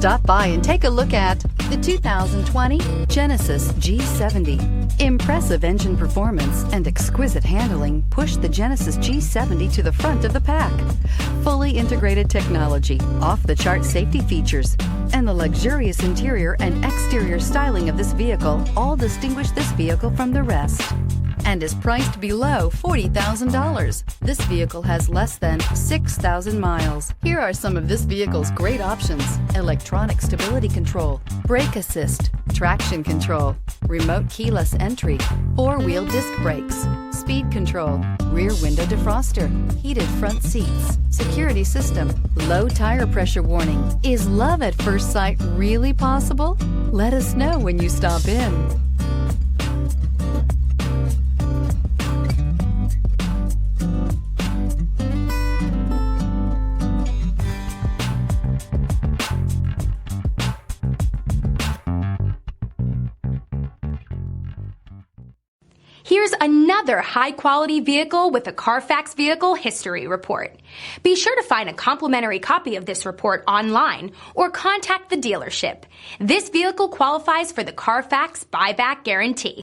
Stop by and take a look at the 2020 Genesis G70. Impressive engine performance and exquisite handling push the Genesis G70 to the front of the pack. Fully integrated technology, off-the-chart safety features, and the luxurious interior and exterior styling of this vehicle all distinguish this vehicle from the rest, and is priced below $40,000. This vehicle has less than 6,000 miles. Here are some of this vehicle's great options: electronic stability control, brake assist, traction control, remote keyless entry, four-wheel disc brakes, speed control, rear window defroster, heated front seats, security system, low tire pressure warning. Is love at first sight really possible? Let us know when you stop in. Here's another high-quality vehicle with a CARFAX Vehicle History Report. Be sure to find a complimentary copy of this report online or contact the dealership. This vehicle qualifies for the CARFAX Buyback Guarantee.